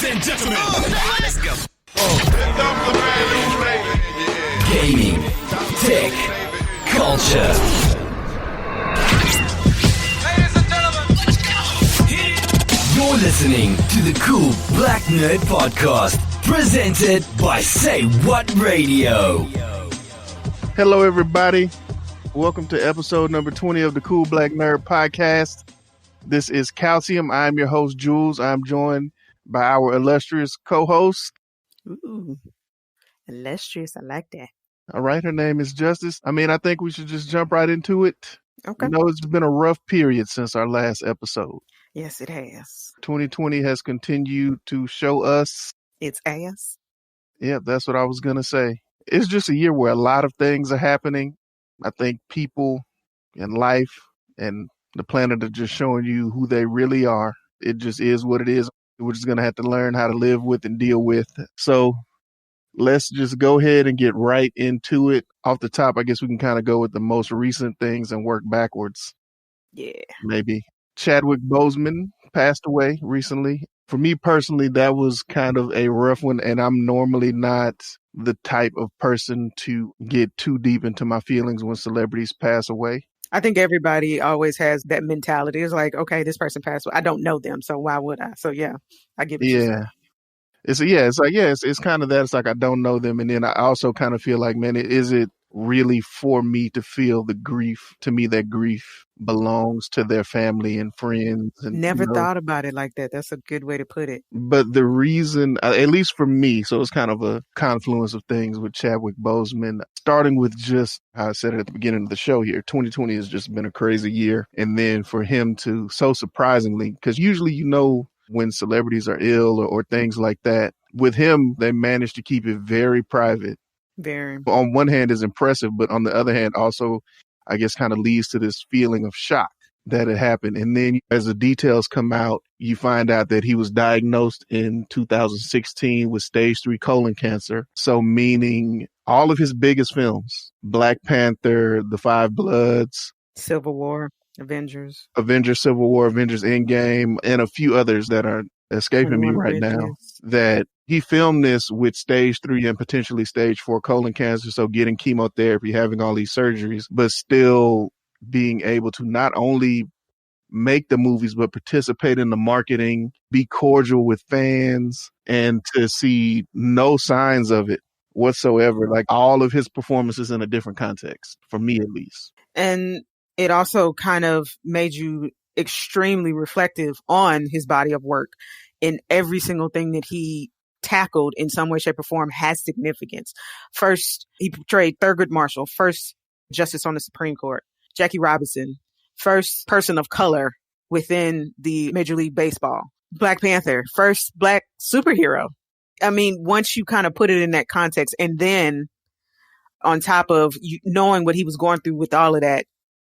and gentlemen, Let's go. Gaming, tech, culture. Ladies and gentlemen, let's go. You're listening to the Cool Black Nerd Podcast, presented by Say What Radio. Hello, everybody. Welcome to episode number 20 of the Cool Black Nerd Podcast. This is Calcium. I'm your host, Jules. I'm joined by our illustrious co-host. Ooh, illustrious. I like that. All right, her name is Justice. I think we should just jump right into it. Okay. You know, it's been a rough period since our last episode. Yes, it has. 2020 has continued to show us. It's ass. Yeah, that's what I was going to say. It's just a year where a lot of things are happening. I think people and life and the planet are just showing you who they really are. It just is what it is. We're just going to have to learn how to live with and deal with. So let's just go ahead and get right into it. Off the top, I guess we can kind of go with the most recent things and work backwards. Yeah. Maybe. Chadwick Boseman passed away recently. For me personally, that was kind of a rough one, and I'm normally not the type of person to get too deep into my feelings when celebrities pass away. I think everybody always has that mentality. It's like, okay, this person passed away. I don't know them, so why would I? So yeah, I get it. Yeah. It's kind of that. It's like I don't know them. And then I also kind of feel like, man, is it really for me to feel the grief? To me, that grief belongs to their family and friends. And, Never thought about it like that. That's a good way to put it. But the reason, at least for me, so it's kind of a confluence of things with Chadwick Boseman, starting with just how I said it at the beginning of the show here, 2020 has just been a crazy year. And then for him to, so surprisingly, because usually, when celebrities are ill or things like that, with him, they managed to keep it very private. Very. On one hand is impressive, but on the other hand also, I guess, kind of leads to this feeling of shock that it happened. And then as the details come out, you find out that he was diagnosed in 2016 with stage 3 colon cancer. So meaning all of his biggest films, Black Panther, The Five Bloods, Civil War, Avengers, Civil War, Avengers Endgame, and a few others that are escaping me right now, that he filmed this with stage 3 and potentially stage 4 colon cancer. So getting chemotherapy, having all these surgeries, but still being able to not only make the movies, but participate in the marketing, be cordial with fans, and to see no signs of it whatsoever. Like all of his performances in a different context, for me at least. And it also kind of made you extremely reflective on his body of work, and every single thing that he tackled in some way, shape, or form has significance. First, he portrayed Thurgood Marshall, first justice on the Supreme Court. Jackie Robinson, first person of color within the Major League Baseball. Black Panther, first Black superhero. I mean, once you kind of put it in that context, and then on top of knowing what he was going through with all of that,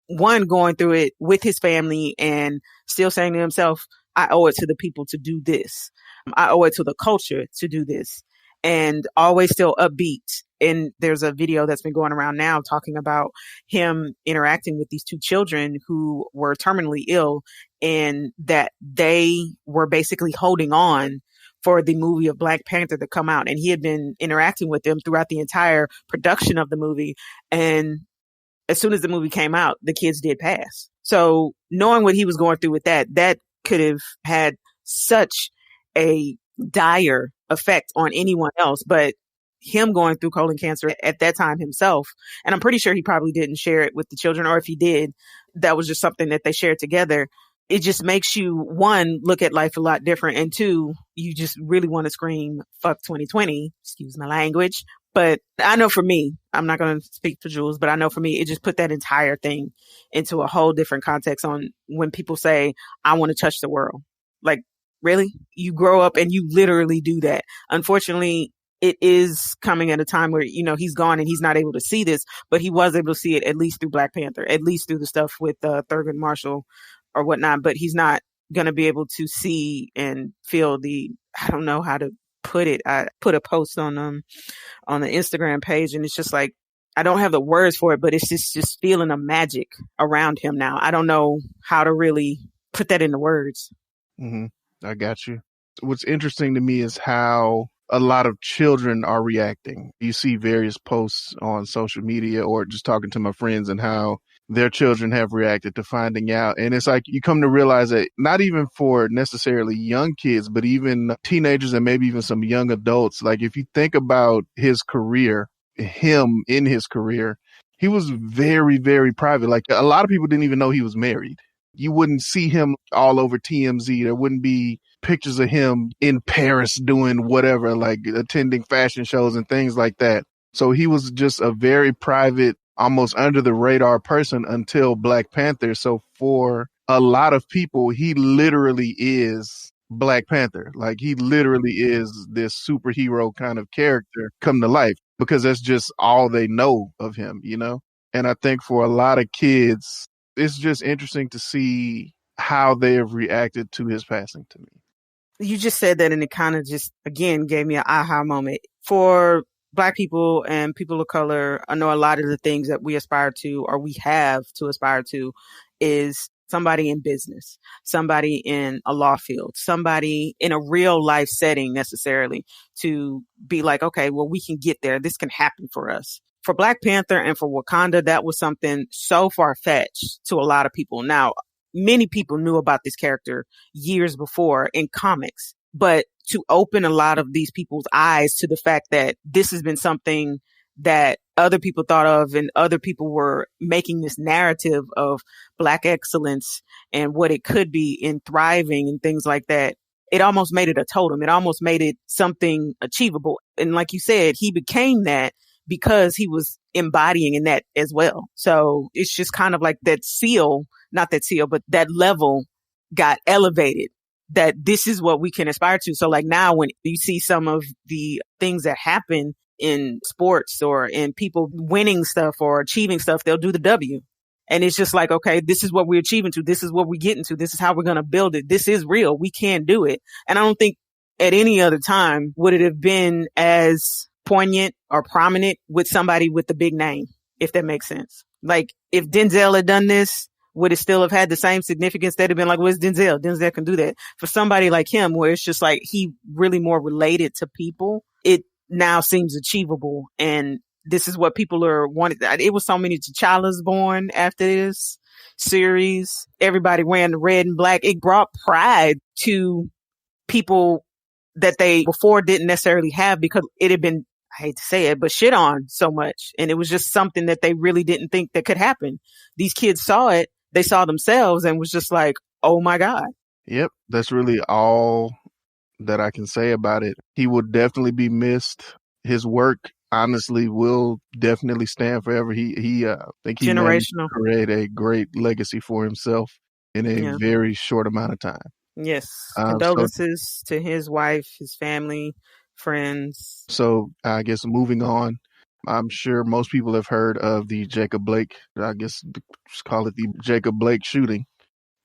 one, going through it with his family and still saying to himself, I owe it to the people to do this. I owe it to the culture to do this, and always still upbeat. And there's a video that's been going around now talking about him interacting with these 2 children who were terminally ill, and that they were basically holding on for the movie of Black Panther to come out. And he had been interacting with them throughout the entire production of the movie. And as soon as the movie came out, the kids did pass. So knowing what he was going through with that could have had such a dire effect on anyone else. But him going through colon cancer at that time himself, and I'm pretty sure he probably didn't share it with the children, or if he did, that was just something that they shared together. It just makes you, one, look at life a lot different, and two, you just really want to scream, fuck 2020, excuse my language. But I know for me, I'm not going to speak for Jules, but I know for me, it just put that entire thing into a whole different context on when people say, I want to touch the world. Like, really? You grow up and you literally do that. Unfortunately, it is coming at a time where, he's gone and he's not able to see this, but he was able to see it at least through Black Panther, at least through the stuff with Thurgood Marshall or whatnot. But he's not going to be able to see and feel I don't know how to put it. I put a post on the Instagram page, and it's just like, I don't have the words for it, but it's just feeling a magic around him now. I don't know how to really put that into words. Mm-hmm. I got you. What's interesting to me is how a lot of children are reacting. You see various posts on social media or just talking to my friends and how their children have reacted to finding out. And it's like you come to realize that not even for necessarily young kids, but even teenagers and maybe even some young adults, like if you think about his career, him in his career, he was very, very private. Like a lot of people didn't even know he was married. You wouldn't see him all over TMZ. There wouldn't be pictures of him in Paris doing whatever, like attending fashion shows and things like that. So he was just a very private, almost under the radar person until Black Panther. So for a lot of people, he literally is Black Panther. Like he literally is this superhero kind of character come to life because that's just all they know of him, you know? And I think for a lot of kids, it's just interesting to see how they have reacted to his passing to me. You just said that and it kind of just, again, gave me an aha moment. For Black people and people of color, I know a lot of the things that we aspire to or we have to aspire to is somebody in business, somebody in a law field, somebody in a real life setting necessarily to be like, okay, well, we can get there. This can happen for us. For Black Panther and for Wakanda, that was something so far-fetched to a lot of people. Now, many people knew about this character years before in comics, but to open a lot of these people's eyes to the fact that this has been something that other people thought of and other people were making this narrative of Black excellence and what it could be in thriving and things like that. It almost made it a totem. It almost made it something achievable. And like you said, he became that because he was embodying in that as well. So it's just kind of like that seal, not that seal, but that level got elevated, that this is what we can aspire to. So like now when you see some of the things that happen in sports or in people winning stuff or achieving stuff, they'll do the W. And it's just like, okay, this is what we're achieving to. This is what we're getting to. This is how we're going to build it. This is real. We can do it. And I don't think at any other time would it have been as poignant or prominent with somebody with the big name, if that makes sense. Like if Denzel had done this, would it still have had the same significance? They'd have been like, where's Denzel? Denzel can do that. For somebody like him, where it's just like he really more related to people, it now seems achievable. And this is what people are wanting. It was so many T'Challas born after this series. Everybody wearing the red and black. It brought pride to people that they before didn't necessarily have because it had been, I hate to say it, but shit on so much. And it was just something that they really didn't think that could happen. These kids saw it. They saw themselves and was just like, oh my God. Yep. That's really all that I can say about it. He will definitely be missed. His work, honestly, will definitely stand forever. I think he managed to create a great legacy for himself in a very short amount of time. Yes. Condolences to his wife, his family, friends. So I guess moving on, I'm sure most people have heard of the Jacob Blake, I guess just call it the Jacob Blake shooting.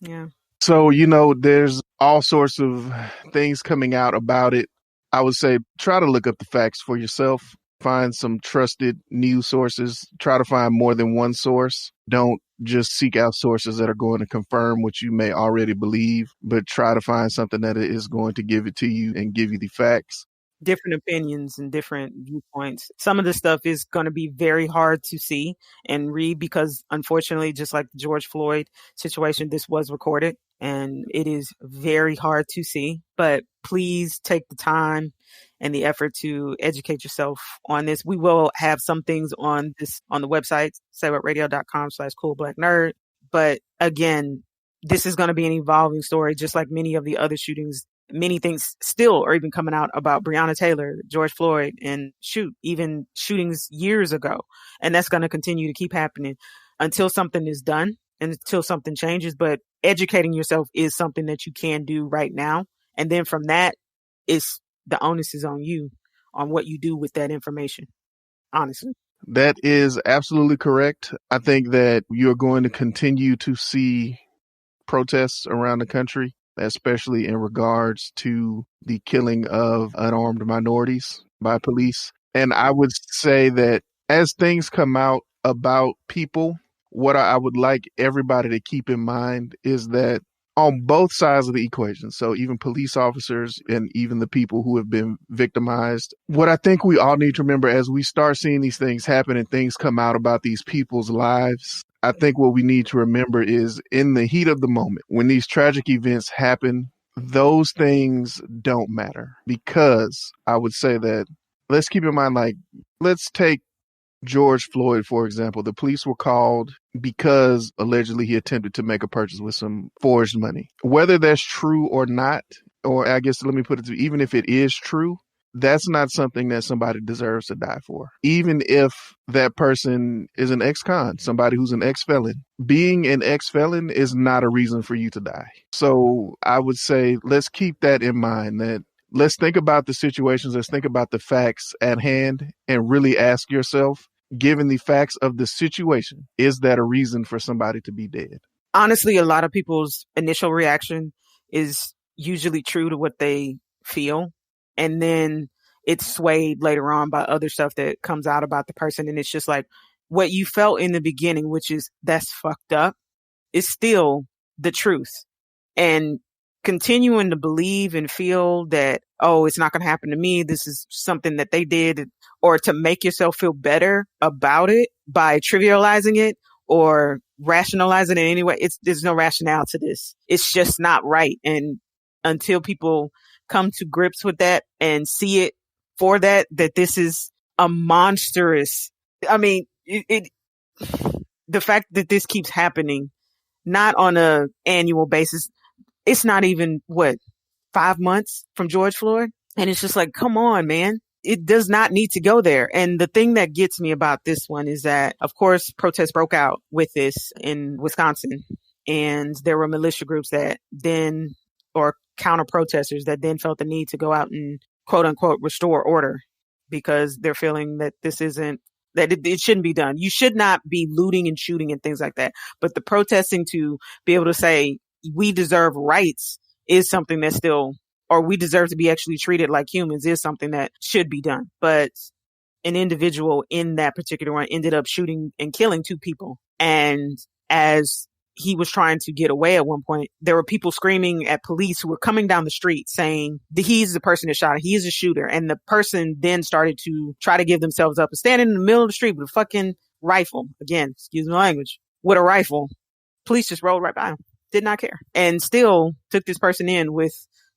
Yeah. So, there's all sorts of things coming out about it. I would say try to look up the facts for yourself. Find some trusted news sources. Try to find more than one source. Don't just seek out sources that are going to confirm what you may already believe, but try to find something that is going to give it to you and give you the facts. Different opinions and different viewpoints. Some of the stuff is going to be very hard to see and read because unfortunately, just like the George Floyd situation, this was recorded and it is very hard to see, but please take the time and the effort to educate yourself on this. We will have some things on the website, saywhatradio.com/CoolBlackNerd. But again, this is going to be an evolving story, just like many of the other shootings. Many things still are even coming out about Breonna Taylor, George Floyd, and even shootings years ago. And that's going to continue to keep happening until something is done and until something changes. But educating yourself is something that you can do right now. And then from that, the onus is on you on what you do with that information, honestly. That is absolutely correct. I think that you're going to continue to see protests around the country, especially in regards to the killing of unarmed minorities by police. And I would say that as things come out about people, what I would like everybody to keep in mind is that on both sides of the equation. So even police officers and even the people who have been victimized. What I think we all need to remember as we start seeing these things happen and things come out about these people's lives, I think what we need to remember is in the heat of the moment, when these tragic events happen, those things don't matter. Because I would say that, let's keep in mind, like, let's take George Floyd, for example. The police were called because allegedly he attempted to make a purchase with some forged money. Whether that's true or not, or I guess let me put it to even if it is true, that's not something that somebody deserves to die for. Even if that person is an ex-con, somebody who's an ex-felon. Being an ex-felon is not a reason for you to die. So I would say let's keep that in mind, that let's think about the situations, let's think about the facts at hand and really ask yourself, given the facts of the situation, is that a reason for somebody to be dead? Honestly, a lot of people's initial reaction is usually true to what they feel. And then it's swayed later on by other stuff that comes out about the person. And it's just like what you felt in the beginning, which is that's fucked up, is still the truth. And continuing to believe and feel that, oh, it's not going to happen to me, this is something that they did, or to make yourself feel better about it by trivializing it or rationalizing it in any way, there's no rationale to this. It's just not right. And until people come to grips with that and see it for that this is a monstrous, I mean, the fact that this keeps happening, not on a annual basis, it's not even 5 months from George Floyd. And it's just like, come on, man. It does not need to go there. And the thing that gets me about this one is that, of course, protests broke out with this in Wisconsin. And there were militia groups that then, or counter protesters that then felt the need to go out and quote unquote restore order because they're feeling that this isn't, that it shouldn't be done. You should not be looting and shooting and things like that. But the protesting to be able to say we deserve rights is something that's still, or we deserve to be actually treated like humans is something that should be done. But an individual in that particular one ended up shooting and killing 2 people. And as he was trying to get away at one point, there were people screaming at police who were coming down the street saying he's the person that shot him. He is a shooter. And the person then started to try to give themselves up and standing in the middle of the street with a fucking rifle. Again, excuse my language, with a rifle. Police just rolled right by him. Did not care. And still took this person in with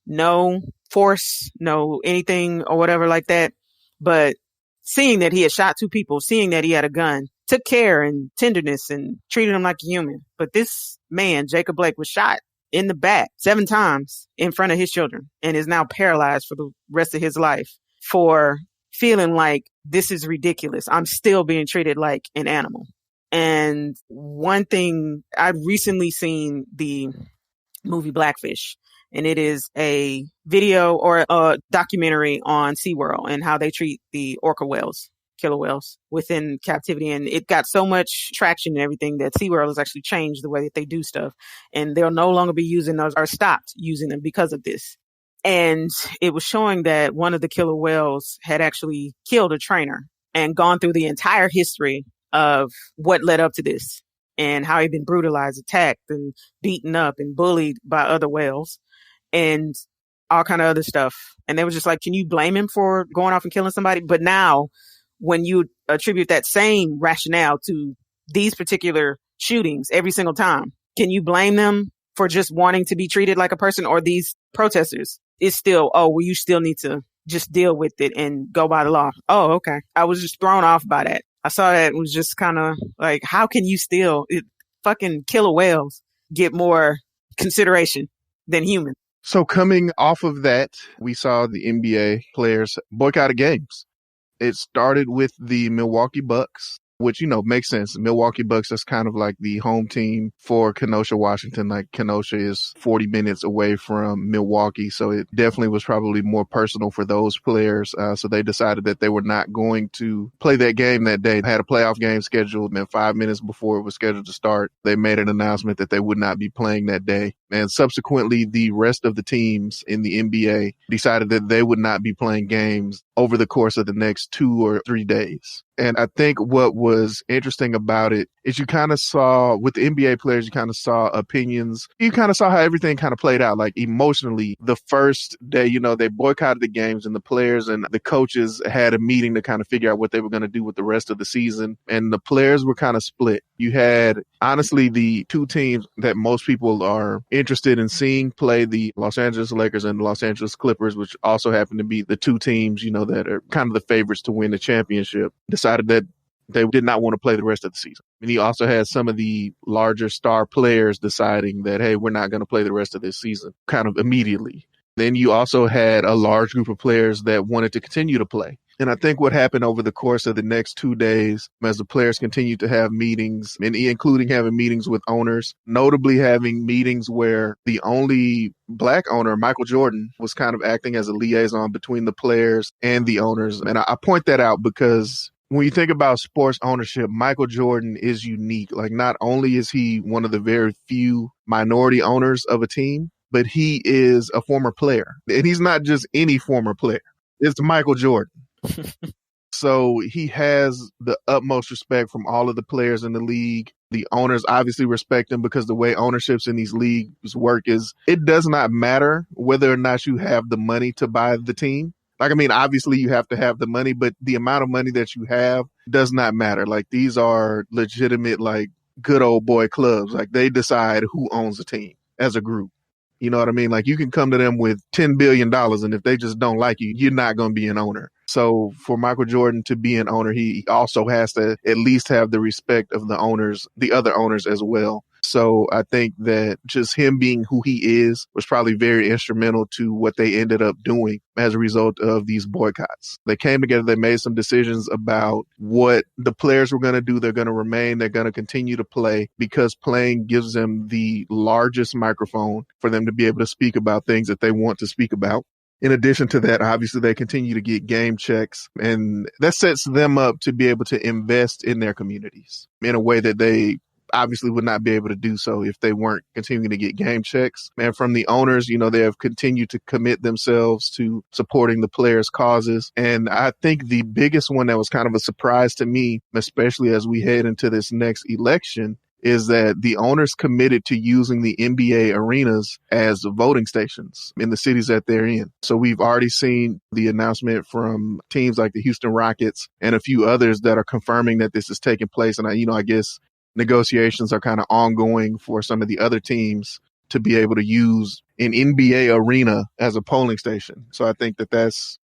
no force, no anything or whatever like that. But seeing that he had shot 2 people, seeing that he had a gun, took care and tenderness and treated him like a human. But this man, Jacob Blake, was shot in the back 7 times in front of his children and is now paralyzed for the rest of his life for feeling like this is ridiculous. I'm still being treated like an animal. And one thing, I've recently seen the movie Blackfish, and it is a video or a documentary on SeaWorld and how they treat the orca whales, killer whales, within captivity. And it got so much traction and everything that SeaWorld has actually changed the way that they do stuff. And they'll no longer be using those or stopped using them because of this. And it was showing that one of the killer whales had actually killed a trainer and gone through the entire history of what led up to this and how he'd been brutalized, attacked, and beaten up and bullied by other whales and all kind of other stuff. And they were just like, can you blame him for going off and killing somebody? But now when you attribute that same rationale to these particular shootings every single time, can you blame them for just wanting to be treated like a person? Or these protesters, it's still, oh, well, you still need to just deal with it and go by the law. Oh, okay. I was just thrown off by that. I saw that and was just kind of like, how can you still, fucking killer whales get more consideration than humans? So coming off of that, we saw the NBA players boycotted games. It started with the Milwaukee Bucks, which, makes sense. Milwaukee Bucks, that's kind of like the home team for Kenosha, Washington. Like Kenosha is 40 minutes away from Milwaukee. So it definitely was probably more personal for those players. So they decided that they were not going to play that game that day. They had a playoff game scheduled, and 5 minutes before it was scheduled to start, they made an announcement that they would not be playing that day. And subsequently, the rest of the teams in the NBA decided that they would not be playing games over the course of the next 2 or 3 days. And I think what was interesting about it is you kind of saw with the NBA players, you kind of saw opinions. You kind of saw how everything kind of played out. Like emotionally, the first day, they boycotted the games and the players and the coaches had a meeting to kind of figure out what they were going to do with the rest of the season. And the players were kind of split. You had, honestly, the two teams that most people are interested in seeing play, the Los Angeles Lakers and the Los Angeles Clippers, which also happen to be the two teams, that are kind of the favorites to win the championship, decided that they did not want to play the rest of the season. And you also had some of the larger star players deciding that, hey, we're not going to play the rest of this season kind of immediately. Then you also had a large group of players that wanted to continue to play. And I think what happened over the course of the next 2 days, as the players continued to have meetings, and including having meetings with owners, notably having meetings where the only Black owner, Michael Jordan, was kind of acting as a liaison between the players and the owners. And I point that out because when you think about sports ownership, Michael Jordan is unique. Like, not only is he one of the very few minority owners of a team, but he is a former player. And he's not just any former player. It's Michael Jordan. So he has the utmost respect from all of the players in the league. The owners obviously respect him because the way ownerships in these leagues work is it does not matter whether or not you have the money to buy the team. Like, I mean, obviously you have to have the money, but the amount of money that you have does not matter. Like, these are legitimate, like, good old boy clubs. Like, they decide who owns the team as a group. You know what I mean? Like, you can come to them with $10 billion, and if they just don't like you, you're not going to be an owner. So for Michael Jordan to be an owner, he also has to at least have the respect of the owners, the other owners as well. So I think that just him being who he is was probably very instrumental to what they ended up doing as a result of these boycotts. They came together, they made some decisions about what the players were going to do. They're going to remain, they're going to continue to play because playing gives them the largest microphone for them to be able to speak about things that they want to speak about. In addition to that, obviously, they continue to get game checks, and that sets them up to be able to invest in their communities in a way that they obviously would not be able to do so if they weren't continuing to get game checks. And from the owners, they have continued to commit themselves to supporting the players' causes. And I think the biggest one that was kind of a surprise to me, especially as we head into this next election, is that the owners committed to using the NBA arenas as voting stations in the cities that they're in. So we've already seen the announcement from teams like the Houston Rockets and a few others that are confirming that this is taking place. And I guess negotiations are kind of ongoing for some of the other teams to be able to use an NBA arena as a polling station. So I think that that's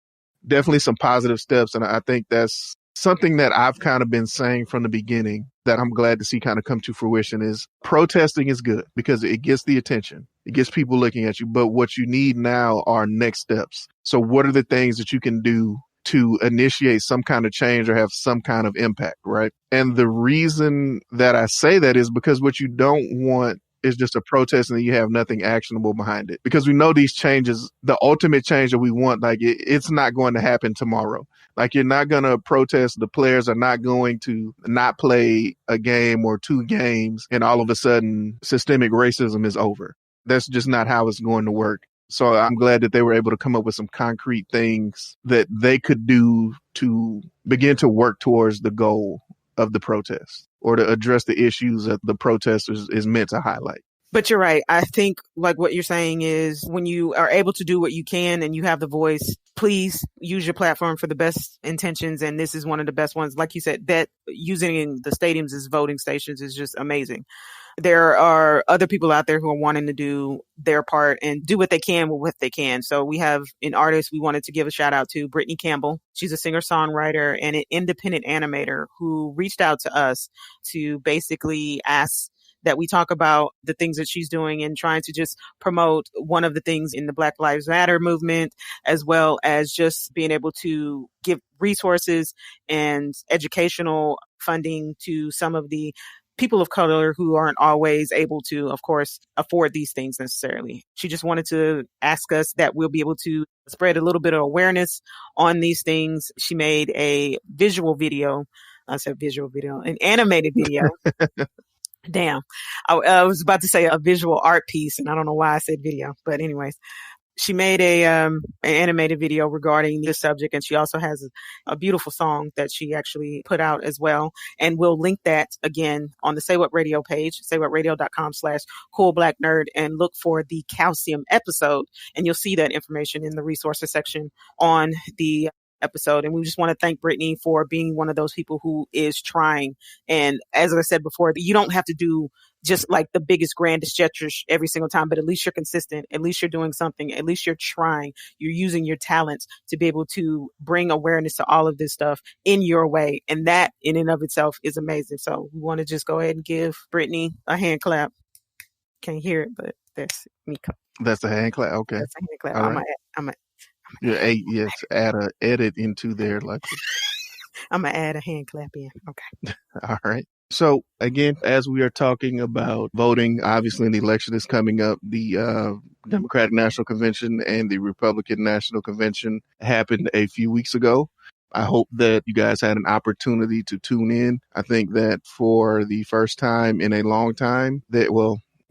definitely some positive steps. And I think that's something that I've kind of been saying from the beginning that I'm glad to see kind of come to fruition is protesting is good because it gets the attention. It gets people looking at you. But what you need now are next steps. So what are the things that you can do to initiate some kind of change or have some kind of impact, right? And the reason that I say that is because what you don't want is just a protest and then you have nothing actionable behind it. Because we know these changes, the ultimate change that we want, like it's not going to happen tomorrow. Like, you're not going to protest. The players are not going to not play a game or 2 games and all of a sudden systemic racism is over. That's just not how it's going to work. So I'm glad that they were able to come up with some concrete things that they could do to begin to work towards the goal of the protest or to address the issues that the protesters is meant to highlight. But you're right. I think like what you're saying is when you are able to do what you can and you have the voice, please use your platform for the best intentions. And this is one of the best ones. Like you said, that using the stadiums as voting stations is just amazing. There are other people out there who are wanting to do their part and do what they can with what they can. So we have an artist we wanted to give a shout out to, Brittany Campbell. She's a singer-songwriter and an independent animator who reached out to us to basically ask that we talk about the things that she's doing and trying to just promote one of the things in the Black Lives Matter movement, as well as just being able to give resources and educational funding to some of the people of color who aren't always able to, of course, afford these things necessarily. She just wanted to ask us that we'll be able to spread a little bit of awareness on these things. She made a visual video. I said visual video, an animated video. Damn. I was about to say a visual art piece, and I don't know why I said video. But anyways, She made an animated video regarding this subject, and she also has a beautiful song that she actually put out as well. And we'll link that again on the Say What Radio page, saywhatradio.com/CoolBlackNerd, and look for the calcium episode. And you'll see that information in the resources section on the episode. And we just want to thank Brittany for being one of those people who is trying. And as I said before, you don't have to do just like the biggest, grandest gestures every single time, but at least you're consistent. At least you're doing something. At least you're trying. You're using your talents to be able to bring awareness to all of this stuff in your way. And that in and of itself is amazing. So we want to just go ahead and give Brittany a hand clap. Can't hear it, but that's me. That's a hand clap. Okay. That's a hand clap. All right. Yes, add a edit into there. Like I'm going to add a hand clap in. Okay. All right. So again, as we are talking about voting, obviously the election is coming up. The Democratic National Convention and the Republican National Convention happened a few weeks ago. I hope that you guys had an opportunity to tune in. I think that for the first time in a long time,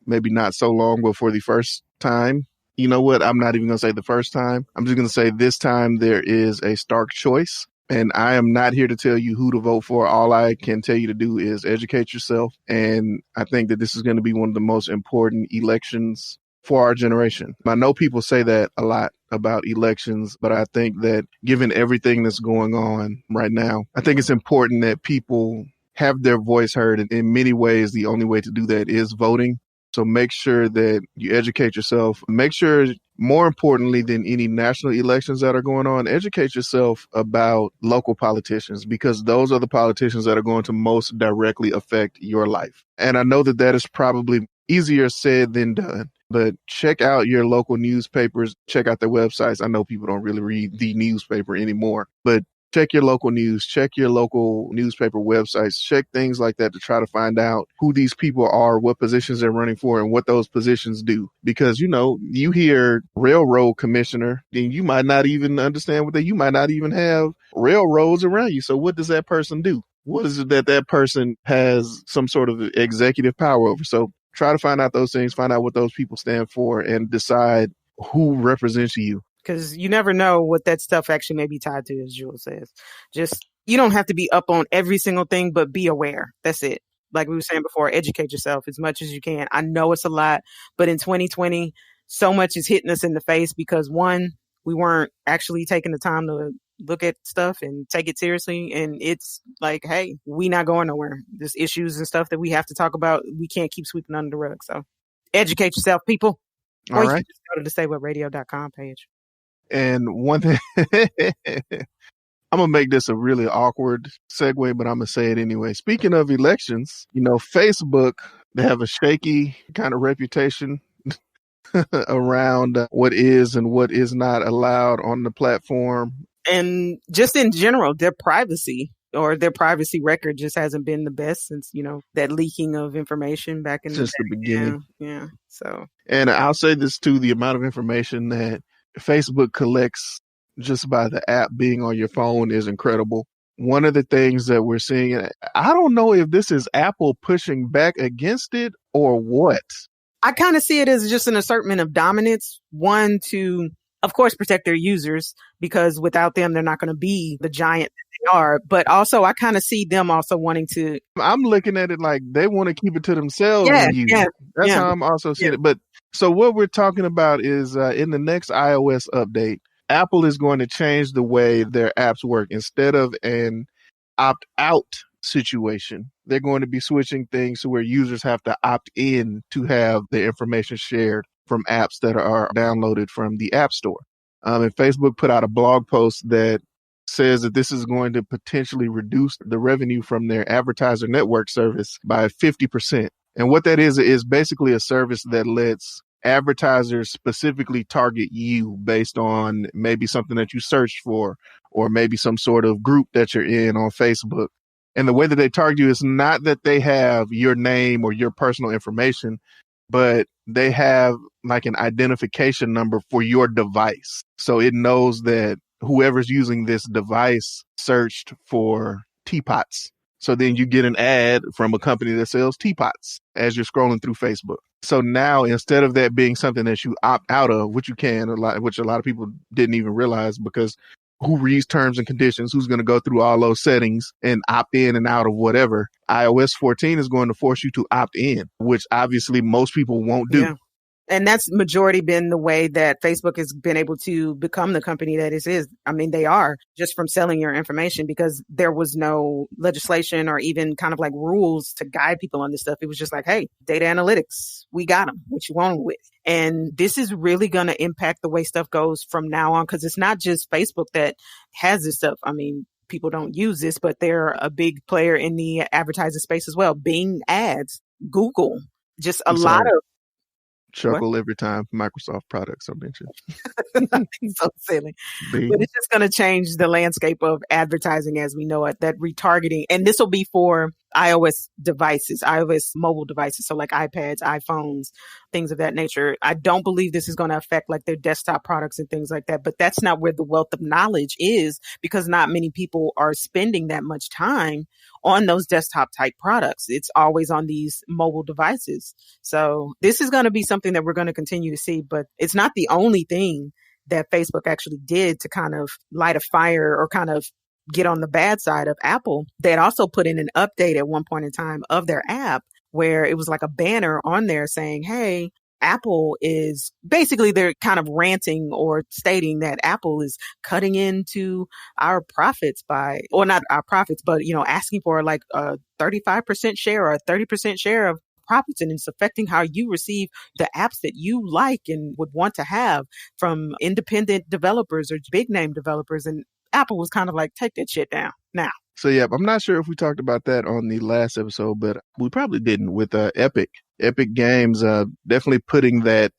maybe not so long, but for the first time, you know what? I'm not even going to say the first time. I'm just going to say this time there is a stark choice. And I am not here to tell you who to vote for. All I can tell you to do is educate yourself. And I think that this is going to be one of the most important elections for our generation. I know people say that a lot about elections, but I think that given everything that's going on right now, I think it's important that people have their voice heard. And in many ways, the only way to do that is voting. So make sure that you educate yourself. Make sure, more importantly than any national elections that are going on, educate yourself about local politicians, because those are the politicians that are going to most directly affect your life. And I know that that is probably easier said than done, but check out your local newspapers, check out their websites. I know people don't really read the newspaper anymore, but check your local news, check your local newspaper websites, check things like that to try to find out who these people are, what positions they're running for, and what those positions do. Because, you hear railroad commissioner, and you might not even understand you might not even have railroads around you. So what does that person do? What is it that person has some sort of executive power over? So try to find out those things, find out what those people stand for, and decide who represents you. Because you never know what that stuff actually may be tied to, as Jules says. Just, you don't have to be up on every single thing, but be aware. That's it. Like we were saying before, educate yourself as much as you can. I know it's a lot, but in 2020, so much is hitting us in the face because, one, we weren't actually taking the time to look at stuff and take it seriously. And it's like, hey, we not going nowhere. There's issues and stuff that we have to talk about. We can't keep sweeping under the rug. So educate yourself, people. All right. You can just go to the saywhatradio.com page. And one thing, I'm going to make this a really awkward segue, but I'm going to say it anyway. Speaking of elections, Facebook, they have a shaky kind of reputation around what is and what is not allowed on the platform. And just in general, their privacy record just hasn't been the best since, that leaking of information back in the beginning. Yeah. So, and I'll say this too, the amount of information that Facebook collects just by the app being on your phone is incredible. One of the things that we're seeing, I don't know if this is Apple pushing back against it or what. I kind of see it as just an assertion of dominance. One, to, of course, protect their users, because without them, they're not going to be the giant that they are. But also, I kind of see them also wanting to. I'm looking at it like they want to keep it to themselves. Yeah. That's how I'm also seeing it. But so what we're talking about is in the next iOS update, Apple is going to change the way their apps work. Instead of an opt-out situation, they're going to be switching things to where users have to opt in to have their information shared from apps that are downloaded from the App Store. And Facebook put out a blog post that says that this is going to potentially reduce the revenue from their advertiser network service by 50%. And what that is basically a service that lets advertisers specifically target you based on maybe something that you searched for, or maybe some sort of group that you're in on Facebook. And the way that they target you is not that they have your name or your personal information, but they have like an identification number for your device. So it knows that whoever's using this device searched for teapots So then you get an ad from a company that sells teapots as you're scrolling through Facebook. So now instead of that being something that you opt out of, which you can, which a lot of people didn't even realize, because who reads terms and conditions, who's going to go through all those settings and opt in and out of whatever. iOS 14 is going to force you to opt in, which obviously most people won't do. Yeah. And that's majority been the way that Facebook has been able to become the company that it is. I mean, they are just from selling your information, because there was no legislation or even kind of like rules to guide people on this stuff. It was just like, hey, data analytics, we got them, what you want 'em with. And this is really going to impact the way stuff goes from now on, because it's not just Facebook that has this stuff. I mean, people don't use this, but they're a big player in the advertising space as well. Bing ads, Google, just a lot of chuckle every time Microsoft products are mentioned. So silly. Bing. But it's just going to change the landscape of advertising as we know it, that retargeting. And this will be for iOS devices, iOS mobile devices. So like iPads, iPhones, things of that nature. I don't believe this is going to affect like their desktop products and things like that. But that's not where the wealth of knowledge is, because not many people are spending that much time on those desktop type products. It's always on these mobile devices. So this is going to be something that we're going to continue to see, but it's not the only thing that Facebook actually did to kind of light a fire or kind of get on the bad side of Apple. They had also put in an update at one point in time of their app where it was like a banner on there saying, hey, Apple is basically, they're kind of ranting or stating that Apple is cutting into our profits by, or not our profits, but, you know, asking for like a 35% share or a 30% share of profits, and it's affecting how you receive the apps that you like and would want to have from independent developers or big name developers. And Apple was kind of like, take that shit down now. So yeah, I'm not sure if we talked about that on the last episode, but we probably didn't with Epic. Epic Games definitely putting that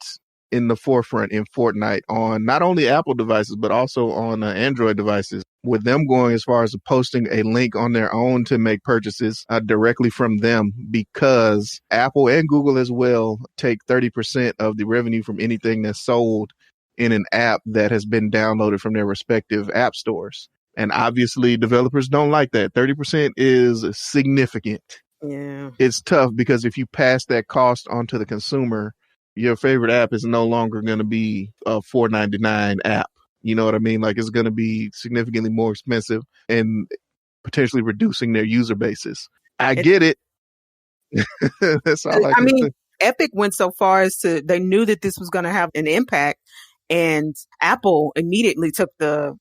in the forefront in Fortnite on not only Apple devices, but also on Android devices, with them going as far as posting a link on their own to make purchases directly from them, because Apple and Google as well take 30% of the revenue from anything that's sold in an app that has been downloaded from their respective app stores. And obviously developers don't like that. 30% is significant. Yeah. It's tough because if you pass that cost on to the consumer, your favorite app is no longer going to be a $4.99 app. You know what I mean? Like, it's going to be significantly more expensive and potentially reducing their user bases. I get it. That's all I can say. Epic went so far as to, they knew that this was going to have an impact, and Apple immediately took the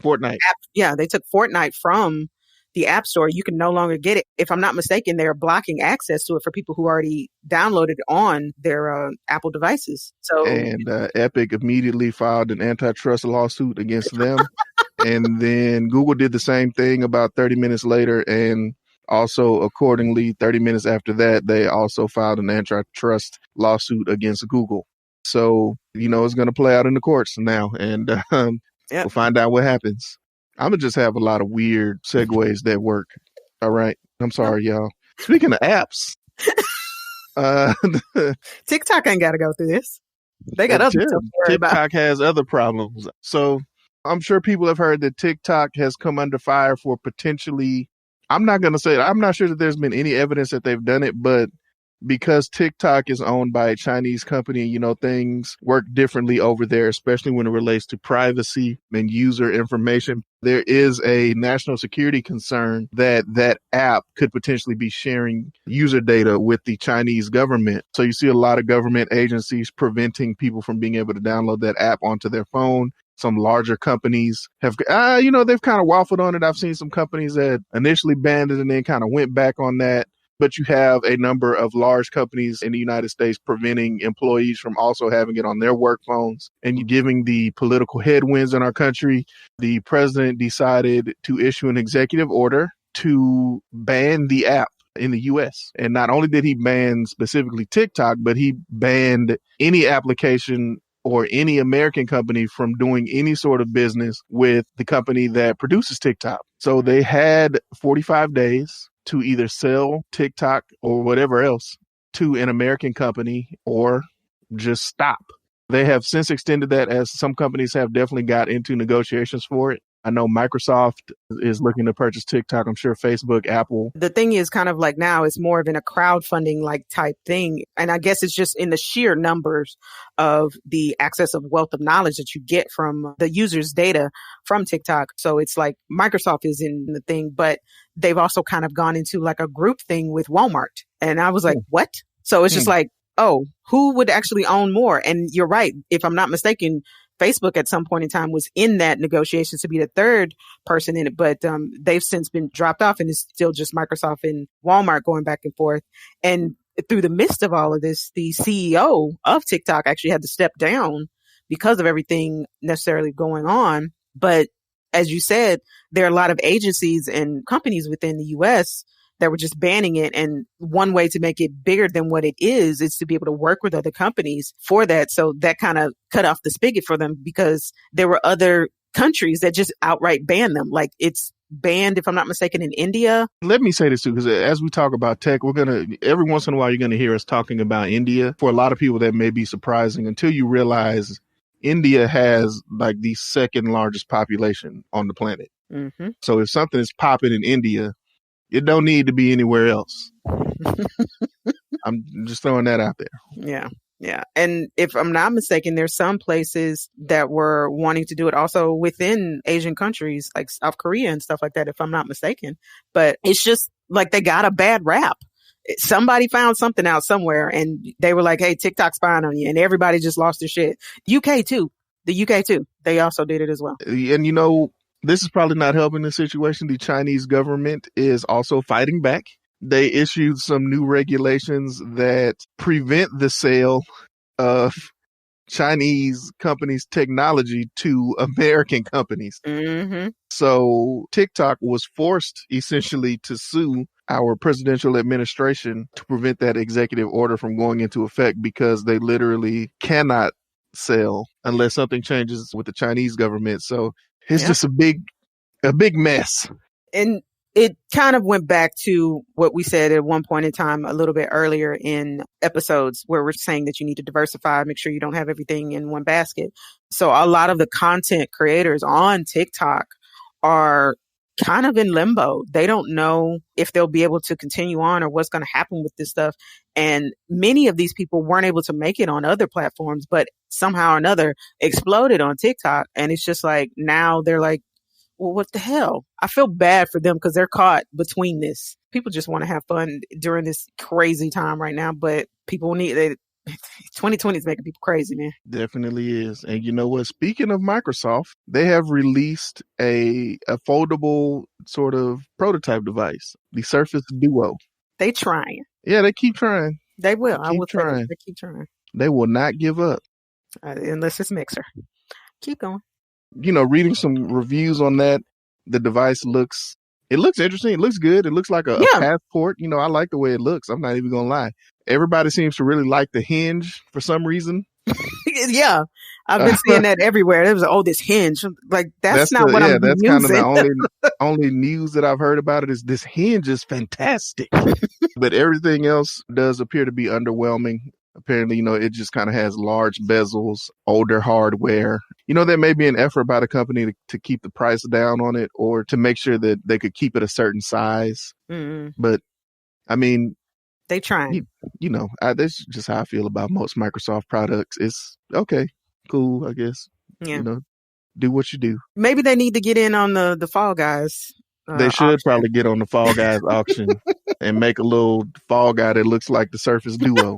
Fortnite. They took Fortnite from the App Store. You can no longer get it. If I'm not mistaken, they're blocking access to it for people who already downloaded it on their Apple devices. So, and Epic immediately filed an antitrust lawsuit against them. And then Google did the same thing about 30 minutes later. And also, accordingly, 30 minutes after that, they also filed an antitrust lawsuit against Google. So, you know, it's going to play out in the courts now. And we'll find out what happens. I'm going to just have a lot of weird segues that work. All right. I'm sorry, y'all. Speaking of apps. TikTok ain't got to go through this. They got other stuff to worry about. TikTok has other problems. So I'm sure people have heard that TikTok has come under fire for potentially, I'm not going to say it. I'm not sure that there's been any evidence that they've done it, but because TikTok is owned by a Chinese company, you know, things work differently over there, especially when it relates to privacy and user information. There is a national security concern that that app could potentially be sharing user data with the Chinese government. So you see a lot of government agencies preventing people from being able to download that app onto their phone. Some larger companies have, they've kind of waffled on it. I've seen some companies that initially banned it and then kind of went back on that. But you have a number of large companies in the United States preventing employees from also having it on their work phones. And giving the political headwinds in our country, the president decided to issue an executive order to ban the app in the U.S. And not only did he ban specifically TikTok, but he banned any application or any American company from doing any sort of business with the company that produces TikTok. So they had 45 days to either sell TikTok or whatever else to an American company or just stop. They have since extended that, as some companies have definitely got into negotiations for it. I know Microsoft is looking to purchase TikTok. I'm sure Facebook, Apple. The thing is kind of like now it's more of in a crowdfunding like type thing. And I guess it's just in the sheer numbers of the access of wealth of knowledge that you get from the user's data from TikTok. So it's like Microsoft is in the thing, but they've also kind of gone into like a group thing with Walmart. And I was like, what? So it's just like, oh, who would actually own more? And you're right. If I'm not mistaken, Facebook at some point in time was in that negotiation to be the third person in it, but they've since been dropped off and it's still just Microsoft and Walmart going back and forth. And through the midst of all of this, the CEO of TikTok actually had to step down because of everything necessarily going on. But as you said, there are a lot of agencies and companies within the US that were just banning it. And one way to make it bigger than what it is to be able to work with other companies for that. So that kind of cut off the spigot for them because there were other countries that just outright banned them. Like it's banned, if I'm not mistaken, in India. Let me say this too, because as we talk about tech, every once in a while, you're going to hear us talking about India. For a lot of people, that may be surprising until you realize India has like the second largest population on the planet. Mm-hmm. So if something is popping in India, it don't need to be anywhere else. I'm just throwing that out there. Yeah. Yeah. And if I'm not mistaken, there's some places that were wanting to do it also within Asian countries like South Korea and stuff like that, if I'm not mistaken. But it's just like they got a bad rap. Somebody found something out somewhere and they were like, hey, TikTok's spying on you. And everybody just lost their shit. UK too. The UK too. They also did it as well. And this is probably not helping the situation. The Chinese government is also fighting back. They issued some new regulations that prevent the sale of Chinese companies' technology to American companies. Mm-hmm. So TikTok was forced essentially to sue our presidential administration to prevent that executive order from going into effect because they literally cannot sell unless something changes with the Chinese government. So it's just a big mess. And it kind of went back to what we said at one point in time a little bit earlier in episodes where we're saying that you need to diversify, make sure you don't have everything in one basket. So a lot of the content creators on TikTok are kind of in limbo. They don't know if they'll be able to continue on or what's going to happen with this stuff. And many of these people weren't able to make it on other platforms, but somehow or another exploded on TikTok. And it's just like, now they're like, well, what the hell? I feel bad for them because they're caught between this. People just want to have fun during this crazy time right now, but 2020 is making people crazy, man. Definitely is. And you know what? Speaking of Microsoft, they have released a foldable sort of prototype device, the Surface Duo. They trying. Yeah, they keep trying. They will. They keep trying. They keep trying. They will not give up. Unless it's Mixer. Keep going. Reading some reviews on that, the device looks interesting. It looks good. It looks like a passport. I like the way it looks. I'm not even going to lie. Everybody seems to really like the hinge for some reason. Yeah. I've been seeing that everywhere. It was, this hinge. Like, that's not what I'm that's using. Kind of the only news that I've heard about it is this hinge is fantastic. But everything else does appear to be underwhelming. Apparently, it just kind of has large bezels, older hardware. There may be an effort by the company to keep the price down on it or to make sure that they could keep it a certain size. Mm-hmm. But, I mean, they trying. That's just how I feel about most Microsoft products. It's okay, cool, I guess. Yeah. Do what you do. Maybe they need to get in on the Fall Guys. They should probably get on the Fall Guys auction and make a little Fall Guy that looks like the Surface Duo.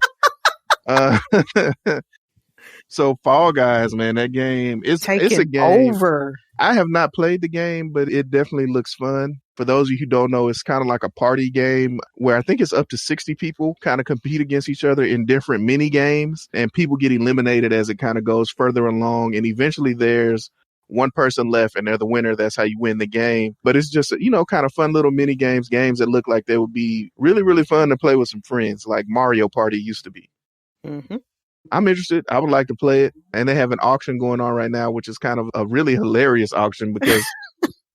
So Fall Guys, man, that game it's a game. Over. I have not played the game, but it definitely looks fun. For those of you who don't know, it's kind of like a party game where I think it's up to 60 people kind of compete against each other in different mini games, and people get eliminated as it kind of goes further along. And eventually there's one person left and they're the winner. That's how you win the game. But it's just, kind of fun little mini games that look like they would be really, really fun to play with some friends, like Mario Party used to be. Mm-hmm. I'm interested. I would like to play it. And they have an auction going on right now, which is kind of a really hilarious auction because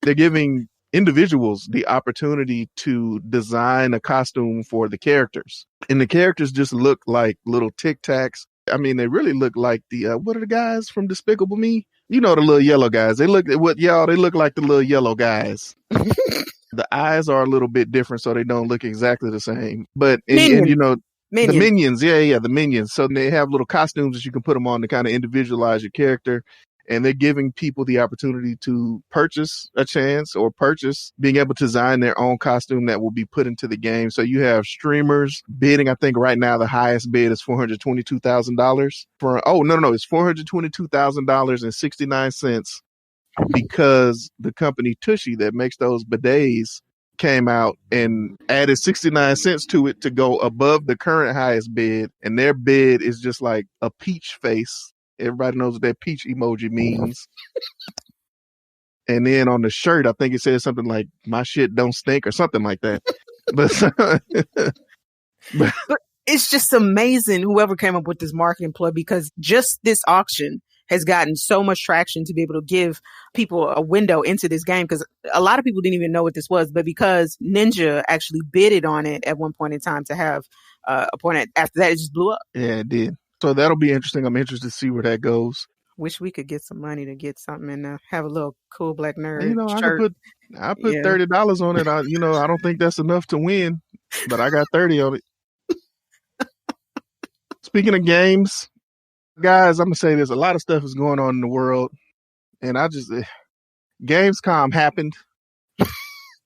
they're giving individuals the opportunity to design a costume for the characters. And the characters just look like little Tic Tacs. I mean, they really look like what are the guys from Despicable Me? You know the little yellow guys. They look like the little yellow guys. The eyes are a little bit different, so they don't look exactly the same. But and you know the minions, yeah, the minions. So they have little costumes that you can put them on to kind of individualize your character. And they're giving people the opportunity to purchase a chance or purchase being able to design their own costume that will be put into the game. So you have streamers bidding. I think right now the highest bid is $422,000 for, it's $422,000.69 because the company Tushy that makes those bidets came out and added 69 cents to it to go above the current highest bid. And their bid is just like a peach face. Everybody knows what that peach emoji means. And then on the shirt, I think it says something like, my shit don't stink or something like that. But it's just amazing whoever came up with this marketing ploy, because just this auction has gotten so much traction to be able to give people a window into this game, because a lot of people didn't even know what this was, but because Ninja actually bidded on it at one point in time to have a point after that, it just blew up. Yeah, it did. So that'll be interesting. I'm interested to see where that goes. Wish we could get some money to get something and have a little Cool Black Nerd shirt. I put $30 on it. I don't think that's enough to win, but I got 30 on it. Speaking of games, guys, I'm going to say this. A lot of stuff is going on in the world, and Gamescom happened.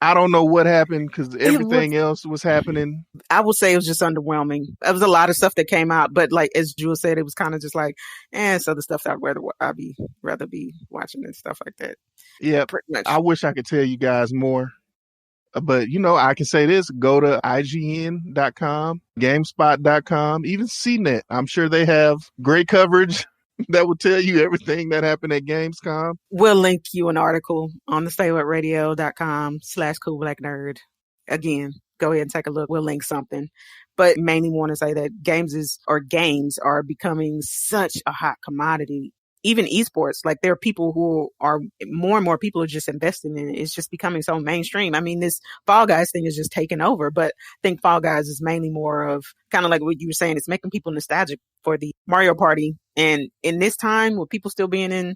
I don't know what happened because everything else was happening. I would say it was just underwhelming. There was a lot of stuff that came out, but like as Jewel said, it was kind of just like, it's other stuff that I'd rather be watching and stuff like that. Yeah, I wish I could tell you guys more, but I can say this: go to IGN.com, GameSpot.com, even CNET. I'm sure they have great coverage that will tell you everything that happened at Gamescom. We'll link you an article on the SayWhatRadio.com/CoolBlackNerd. Again, go ahead and take a look. We'll link something. But mainly want to say that games are becoming such a hot commodity. Even esports, like there are people who are more and more people are just investing in it. It's just becoming so mainstream. I mean, this Fall Guys thing is just taking over, but I think Fall Guys is mainly more of kind of like what you were saying. It's making people nostalgic for the Mario Party. And in this time with people still being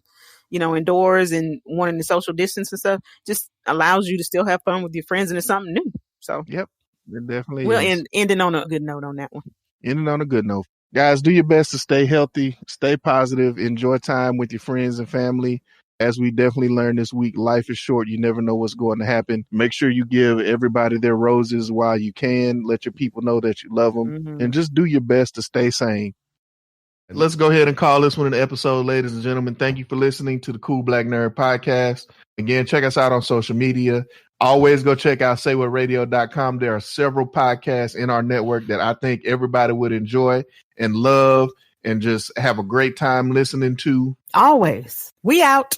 indoors and wanting to social distance and stuff, just allows you to still have fun with your friends, and it's something new. So, yep, it definitely is. Ending on a good note on that one. Ending on a good note. Guys, do your best to stay healthy, stay positive, enjoy time with your friends and family. As we definitely learned this week, life is short. You never know what's going to happen. Make sure you give everybody their roses while you can. Let your people know that you love them, and just do your best to stay sane. Let's go ahead and call this one an episode, ladies and gentlemen. Thank you for listening to the Cool Black Nerd podcast. Again, check us out on social media. Always go check out SayWhatRadio.com. There are several podcasts in our network that I think everybody would enjoy and love and just have a great time listening to. Always. We out.